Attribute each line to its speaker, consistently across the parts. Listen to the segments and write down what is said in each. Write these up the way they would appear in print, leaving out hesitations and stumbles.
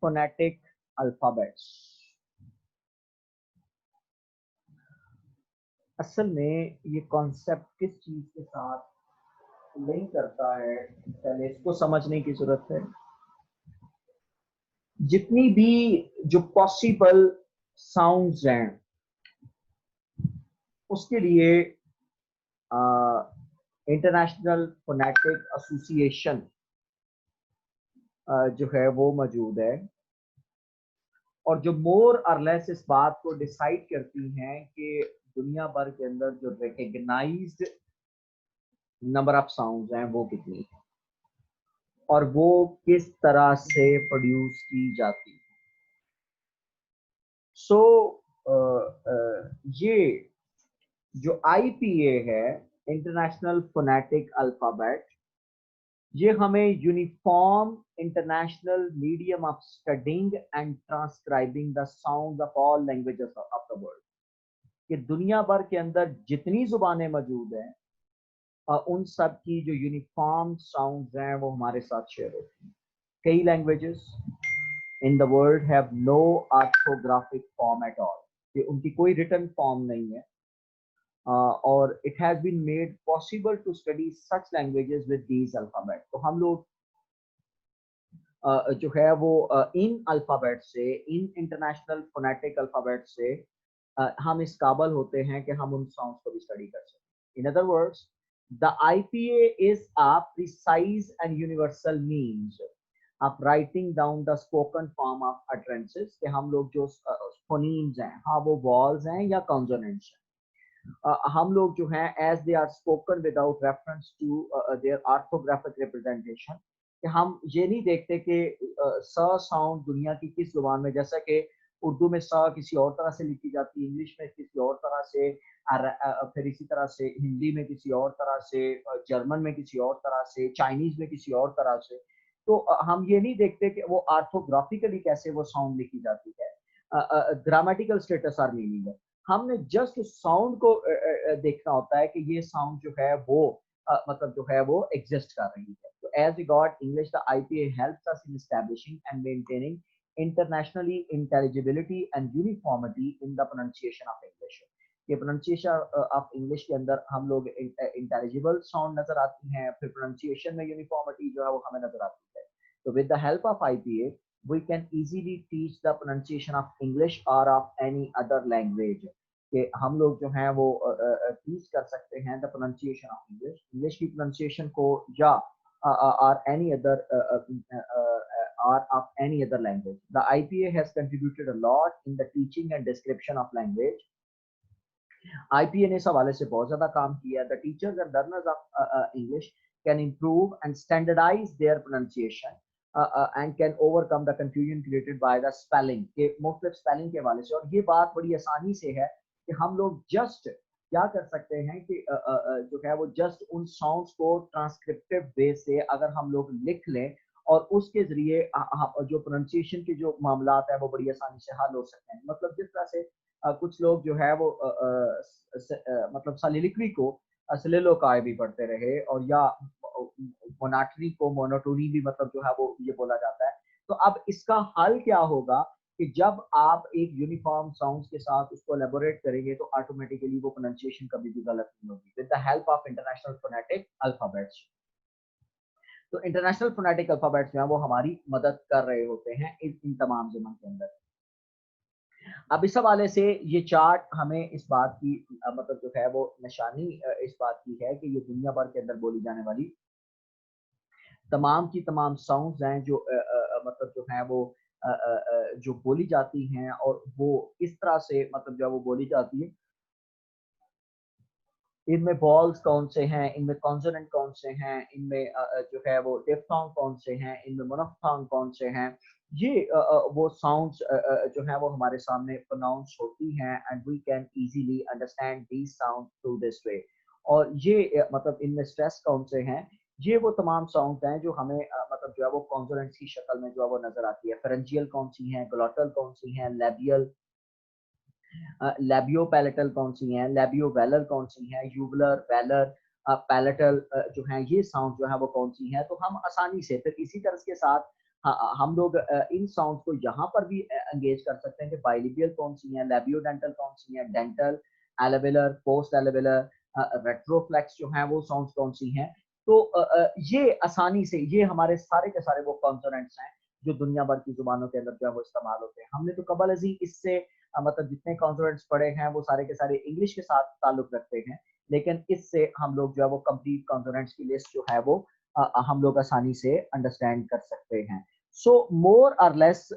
Speaker 1: phonetic alphabets। असल में ये कॉन्सेप्ट किस चीज के साथ लिंक करता है, पहले इसको समझने की जरूरत है। जितनी भी जो पॉसिबल साउंड्स हैं उसके लिए इंटरनेशनल फोनेटिक एसोसिएशन जो है वो मौजूद है, और जो मोर और लेस इस बात को डिसाइड करती हैं कि दुनिया भर के अंदर जो रिकग्नाइज्ड नंबर ऑफ साउंड्स हैं वो कितनी है और वो किस तरह से प्रोड्यूस की जाती है। सो ये जो IPA है, इंटरनेशनल फोनेटिक अल्फाबेट, ये हमें uniform international medium of studying and transcribing the sound of all languages of the world, कि दुनिया भर के अंदर जितनी जुबानें मौजूद हैं उन सब की जो यूनिफॉर्म साउंड्स हैं वो हमारे साथ शेयर होती हैं। कई languages in the world have no orthographic form at all, कि उनकी कोई रिटन फॉर्म नहीं है, और it has been made possible to study such languages with these alphabet. तो हम लोग जो है वो इन अल्फाबेट से, इन इंटरनेशनल फोनेटिक अल्फाबेट से हम इस काबल होते हैं कि हम उन साउंड्स को भी स्टडी कर सकें। In other words, the IPA is a precise and universal means of writing down the spoken form of utterances, कि हम लोग जो फोनीम्स हैं, हाँ वो वॉल्स हैं या कॉन्सोनेंट्स हैं, हम लोग जो हैं as they are spoken without reference to their orthographic representation, कि हम ये नहीं देखते कि स साउंड दुनिया की किस जुबान में, जैसा कि उर्दू में स किसी और तरह से लिखी जाती है, इंग्लिश में किसी और तरह से, फिर इसी तरह से हिंदी में किसी और तरह से, जर्मन में किसी और तरह से, चाइनीज में किसी और तरह से। तो हम ये नहीं देखते कि वो आर्थोग्राफिकली कैसे वो साउंड लिखी जाती है, ग्रामेटिकल स्टेटस और मीनिंग है। हमने जस्ट साउंड को देखना होता है कि ये साउंड जो है वो मतलब जो है वो एग्जिस्ट कर रही है। तो as we got English, the IPA helps us in establishing and maintaining internationally intelligibility and uniformity in the pronunciation of English। ये pronunciation of English के अंदर हम लोग intelligible sound नजर आती हैं, फिर pronunciation में uniformity जो है वो हमें नजर आती है। तो with the help of IPA we can easily teach the pronunciation of English or of any other language, कि हम लोग जो हैं वो टीच कर सकते हैं the pronunciation of English, English की pronunciation को, या or any other or of any other language। The IPA has contributed a lot in the teaching and description of language। IPA ने इस हवाले से बहुत ज्यादा काम किया है। The teachers and learners of English can improve and standardize their pronunciation and can overcome the confusion created by the spelling, के मुख्तलिफ स्पेलिंग के हवाले से। और ये बात बड़ी आसानी से है कि हम लोग जस्ट क्या कर सकते हैं कि जो है वो जस्ट उन साउंड्स को ट्रांसक्रिप्टिव वे से अगर हम लोग लिख लें और उसके जरिए जो प्रोनाउंसिएशन के जो मामलात है वो बड़ी आसानी से हल हो सकते हैं। मतलब जिस तरह से कुछ लोग जो है वो मतलब सलिलिक्वी को सलिलोकाय भी पढ़ते रहे, और या मोनाटनी को मोनोटोनी भी मतलब जो है वो ये बोला जाता है। तो अब इसका हल क्या होगा कि जब आप एक यूनिफॉर्म साउंड्स के साथ उसको एलेबोरेट करेंगे तो ऑटोमेटिकली वो प्रोनाउंसिएशन कभी भी गलत नहीं होगी, with the help of international phonetic alphabets. तो इंटरनेशनल फोनेटिक अल्फाबेट्स जो है वो हमारी मदद कर रहे होते हैं इन तमाम ज़मन के अंदर। अब इस हवाले से ये चार्ट हमें इस बात की मतलब जो है वो निशानी इस बात की है कि ये दुनिया भर के अंदर बोली जाने वाली तमाम की तमाम साउंड्स हैं जो मतलब जो है वो जो बोली जाती हैं, और वो इस तरह से मतलब जो है वो बोली जाती है। इनमें वॉल्स कौन से हैं, इनमें कॉन्सोनेंट कौन से हैं, इनमें जो है वो डिफ्थोंग कौन से हैं, इनमें मोनोफ्थोंग कौन से हैं। ये वो साउंड्स जो है वो हमारे सामने प्रोनाउंस होती हैं, and we can easily understand these sound through this way. और ये मतलब इनमें स्ट्रेस कौन से हैं, ये वो तमाम साउंड हैं जो हमें मतलब जो है वो कॉन्सोनेंट्स की शक्ल में जो है वो नजर आती है। फेरेंजियल कौन सी हैं, ग्लोटल कौन सी हैं, लेबियल लैबियो पैलेटल कौन सी हैं, लैबियो वेलर कौन सी हैं, यूवलर वेलर पैलेटल जो हैं, ये साउंड जो है वो कौन सी हैं। तो हम आसानी से फिर इसी तरह के साथ हम लोग इन साउंड को यहाँ पर भी एंगेज कर सकते हैं कि बाइलिबियल कौन सी है, लेबियोडेंटल कौन सी है, डेंटल, एलेविलर, पोस्ट एलेविलर, रेट्रोफ्लेक्स जो है वो साउंड्स कौन सी हैं। तो ये आसानी से, ये हमारे सारे के सारे वो कॉन्सोनेंट्स हैं जो दुनिया भर की जुबानों के अंदर जो है वो इस्तेमाल होते हैं। हमने तो कबल अजी इससे मतलब जितने कॉन्सोनेंट्स पढ़े हैं वो सारे के सारे इंग्लिश के साथ ताल्लुक रखते हैं, लेकिन इससे हम लोग जो है वो कंप्लीट कॉन्सोनेंट्स की लिस्ट जो है वो हम लोग आसानी से अंडरस्टैंड कर सकते हैं। सो मोर और लेस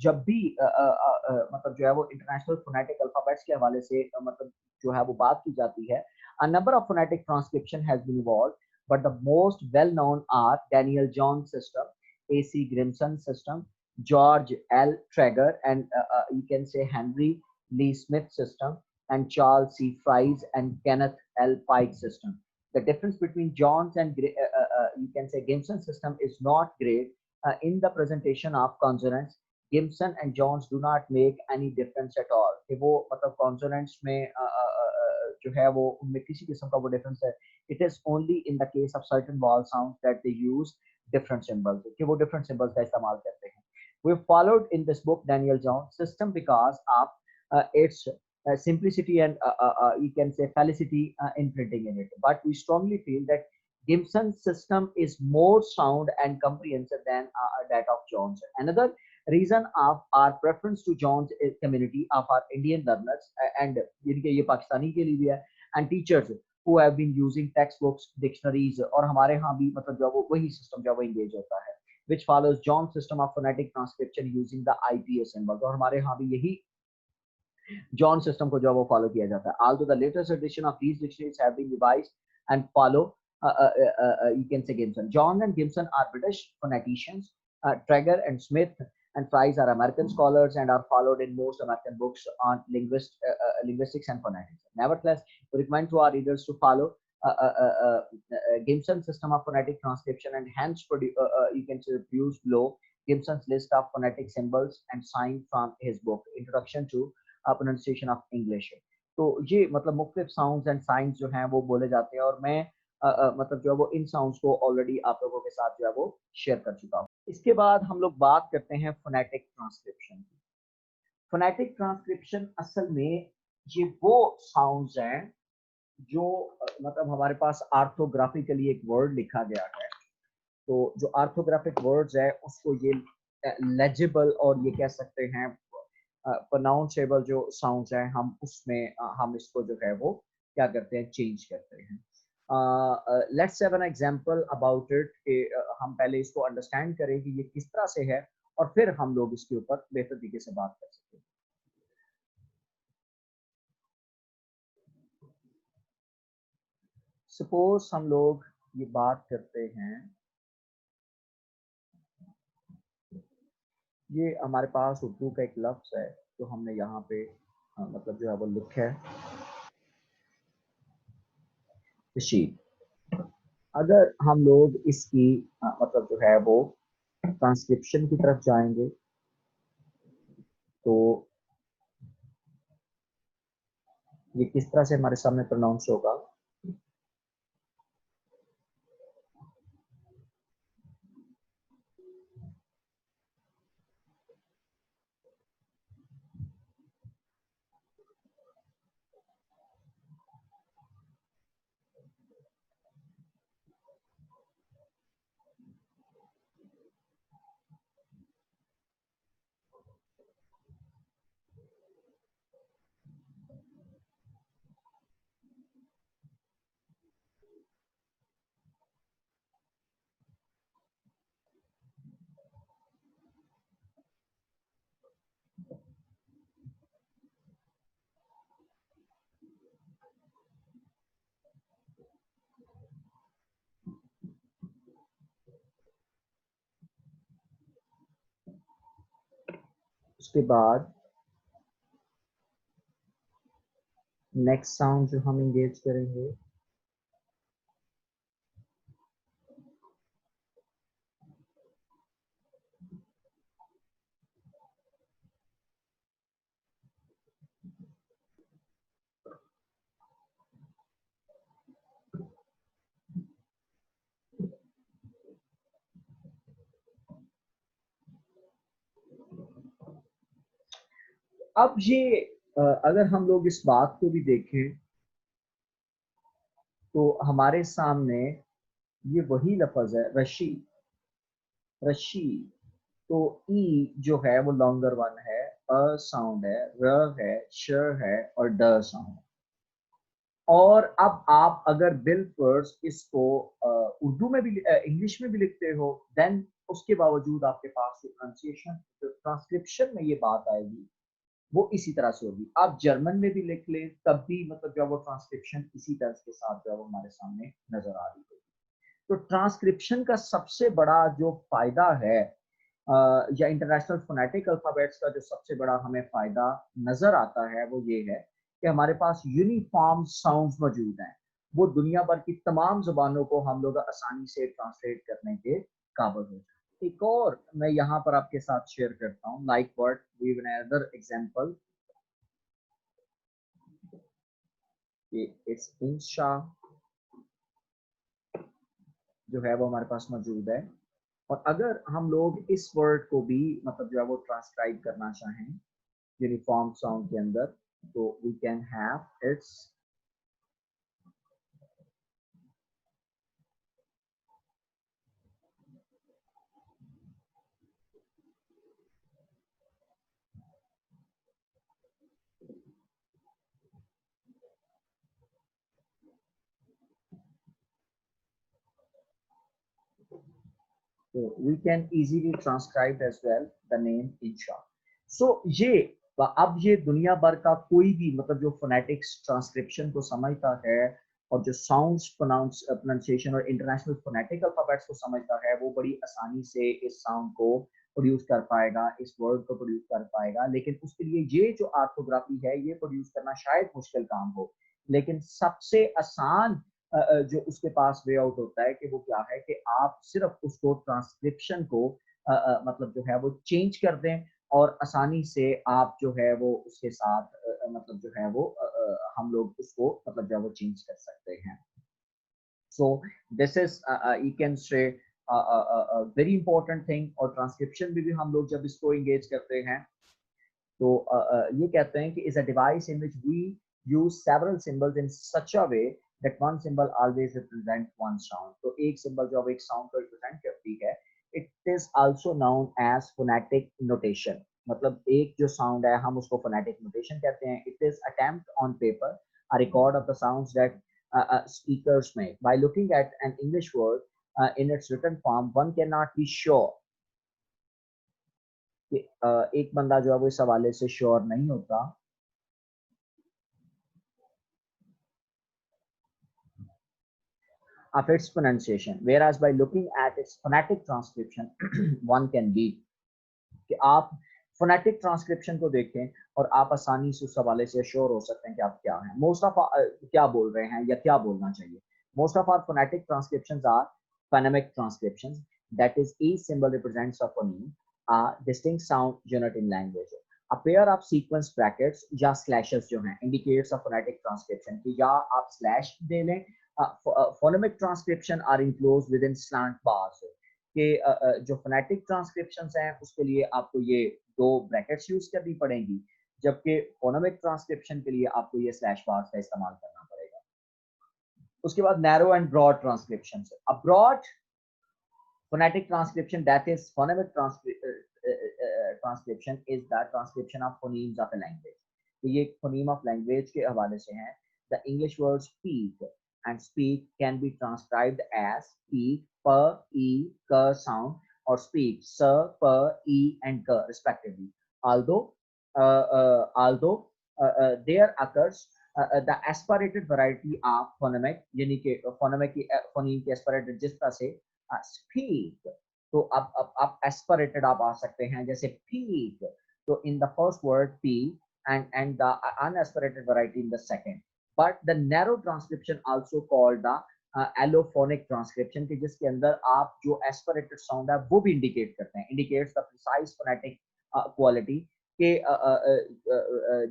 Speaker 1: जब भी मतलब जो है वो इंटरनेशनल फोनेटिक अल्फाबेट्स के हवाले से मतलब जो है वो बात की जाती है, a number of phonetic transcription has been evolved, but the most well known are Daniel John system, AC Grimson system, George L Traeger, and you can say Henry Lee Smith system, and Charles C Fries and Kenneth L Pike system. The difference between John's and you can say Gimson system is not great in the presentation of consonants. Gimson and Jones do not make any difference at all. कि वो मतलब consonants में जो है वो उनमें किसी किस्म का वो difference है. It is only in the case of certain vowel sounds that they use different symbols. कि वो different symbols का इस्तेमाल करते हैं. We followed in this book Daniel Jones system because of its simplicity and you can say felicity in printing in it. But we strongly feel that Gibson's system is more sound and comprehensive than that of Jones. Another reason of our preference to Jones is community of our Indian learners and ये पाकिस्तानी के लिए भी है, and teachers who have been using textbooks, dictionaries और हमारे यहाँ भी मतलब जो वो वही system जो वो engage होता है, which follows John's system of phonetic transcription using the IPA symbols और हमारे यहाँ भी यही John system को जो वो follow किया जाता है. Although the latest edition of these dictionaries have been revised and follow you can say Gibson. John and Gibson are British phoneticians. Traeger and Smith and Fries are American scholars and are followed in most American books on linguistics and phonetics. Nevertheless, we recommend to our readers to follow Gibson's system of phonetic transcription and hence you can see views below Gibson's list of phonetic symbols and signs from his book Introduction to pronunciation of English. तो ये मतलब मुख्तलिफ sounds and science जो हैं वो बोले जाते हैं और मैं मतलब जो है वो इन साउंड्स को ऑलरेडी आप लोगों के साथ जो है वो शेयर कर चुका हूँ. इसके बाद हम लोग बात करते हैं फोनेटिक ट्रांसक्रिप्शन की. फोनेटिक ट्रांसक्रिप्शन असल में ये वो साउंड्स हैं जो मतलब हमारे पास आर्थोग्राफिकली एक वर्ड लिखा गया है, तो जो आर्थोग्राफिक वर्ड्स है उसको ये लेजिबल और ये कह सकते हैं प्रोनाउंसेबल जो साउंड्स हैं हम उसमें हम इसको जो है वो क्या करते हैं, चेंज करते हैं. Let's have an example about it कि हम पहले इसको अंडरस्टैंड करें कि ये किस तरह से है और फिर हम लोग इसके ऊपर बेहतर तरीके से बात कर सकते हैं. सपोज हम लोग ये बात करते हैं, ये हमारे पास उर्दू का एक लफ्ज है जो हमने यहाँ पे मतलब जो है वो लिखा है शीट. अगर हम लोग इसकी मतलब जो है वो ट्रांसक्रिप्शन की तरफ जाएंगे तो ये किस तरह से हमारे सामने प्रोनाउंस होगा. उसके बाद नेक्स्ट साउंड जो हम इंगेज करेंगे अब ये अगर हम लोग इस बात को भी देखें तो हमारे सामने ये वही लफ्ज है रशी, रशी। तो ई जो है वो लॉन्गर वन है, अ साउंड है, र है, श है और ड साउंड। और अब आप अगर बिलफर्स इसको उर्दू में भी इंग्लिश में भी लिखते हो, देन उसके बावजूद आपके पास जो प्रोनाउंसिएशन, जो ट्रांसक्रिप्शन में ये बात आएगी वो इसी तरह से होगी। आप जर्मन में भी लिख लें तब भी मतलब जो वो ट्रांसक्रिप्शन इसी तरह के साथ जो है वो हमारे सामने नजर आ रही है। तो ट्रांसक्रिप्शन का सबसे बड़ा जो फायदा है या इंटरनेशनल फोनेटिक अल्फाबेट्स का जो सबसे बड़ा हमें फायदा नजर आता है वो ये है कि हमारे पास यूनिफॉर्म साउंड्स मौजूद हैं। वो दुनिया भर की तमाम जुबानों को हम लोग आसानी से ट्रांसलेट करने के काबिल हो जाए। एक और मैं यहाँ पर आपके साथ शेयर करता हूँ, like what we give another example, it's Insha जो है वो हमारे पास मौजूद है। और अगर हम लोग इस वर्ड को भी मतलब जो है वो ट्रांसक्राइब करना चाहें यूनिफॉर्म साउंड के अंदर, तो वी कैन हैव इट्स तो we can easily transcribe as well the name Insha. So ये अब ये दुनिया भर का कोई भी मतलब जो फोनेटिक्स ट्रांसक्रिप्शन को समझता है और जो साउंड्स प्रोनाउंसिएशन और इंटरनेशनल फोनेटिक अल्फाबेट्स को समझता है वो बड़ी आसानी से इस साउंड को प्रोड्यूस कर पाएगा, इस वर्ड को प्रोड्यूस कर पाएगा। लेकिन उसके लिए ये जो आर्थोग्राफी है ये प्रोड्यूस करना शायद मुश्किल काम हो, लेकिन सबसे आसान जो उसके पास वे आउट होता है कि वो क्या है कि आप सिर्फ उसको ट्रांसक्रिप्शन को मतलब जो है वो चेंज कर दें और आसानी से आप जो है वो उसके साथ मतलब जो है वो हम लोग उसको मतलब जो है वो चेंज कर सकते हैं। So this is you can say very important thing. और ट्रांसक्रिप्शन में भी हम लोग जब इसको इंगेज करते हैं तो ये कहते हैं कि is a device in which we use several symbols in such a way that one symbol always represent one sound। तो एक symbol जो एक sound को represent करती है, it is also known as phonetic notation। मतलब एक जो sound है हम उसको phonetic notation कहते हैं। It is attempt on paper a record of the sounds that speakers make। By looking at an English word in its written form, one cannot be sure कि एक बंदा जो है वो इस हवाले से श्योर नहीं होता of its pronunciation, whereas by looking at its phonetic transcription one can be कि आप फोनेटिक ट्रांसक्रिप्शन को देखें और आप आसानी से उस हवाले से श्योर हो सकते हैं कि आप क्या हैं, मोस्ट ऑफ क्या बोल रहे हैं या क्या बोलना चाहिए। Most of our phonetic transcriptions are phonemic transcriptions, that is each symbol represents a phoneme, a distinct sound unit in language। a pair of sequence brackets या slashes जो हैं indicates a phonetic transcription कि या आप slash दे लें। phonemic transcription are enclosed within slant bars कि जो phonetic ट्रांसक्रिप्शंस हैं उसके लिए आपको ये दो ब्रैकेट्स यूज करनी पड़ेंगी, जबकि फोनेमिक ट्रांसक्रिप्शन के लिए आपको ये स्लैश बार्स का इस्तेमाल करना पड़ेगा। उसके बाद narrow and broad transcription. A broad phonetic transcription, that is phonemic transcription, is the transcription of phonemes of a language। तो ये phoneme of language के हवाले से हैं। The English word speak and speak can be transcribed as speak, p, e, k sound, or speak, s, p, e, and k respectively। Although there occurs the aspirated variety of phonemic, यानी कि phonemic की phoneme की aspirated जिस तरह से speak, तो अब aspirated आप आ सकते हैं जैसे peak, तो in the first word p and the unaspirated variety in the second। but the narrow transcription also called the allophonic transcription कि जिसके अंदर आप जो aspirated sound है वो भी indicate करते हैं, indicates the precise phonetic quality कि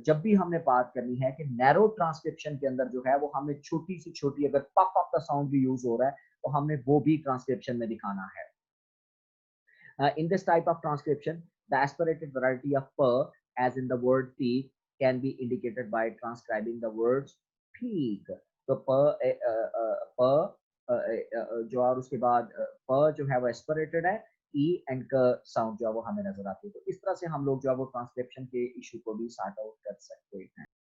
Speaker 1: जब भी हमने बात करनी है कि नैरो ट्रांसक्रिप्शन के अंदर जो है वो हमें छोटी से छोटी अगर पप पप का साउंड भी यूज हो रहा है तो हमने वो भी ट्रांसक्रिप्शन में दिखाना है। In this type of transcription, the aspirated variety of p as in the word peak can be indicated by transcribing the words peak. तो जो और उसके बाद प जो है वो एस्पिरेटेड है, ई एंड क साउंड जो है वो हमें नजर आती है। तो इस तरह से हम लोग जो है वो ट्रांसक्रिप्शन के इशू को भी सॉर्ट आउट कर सकते हैं।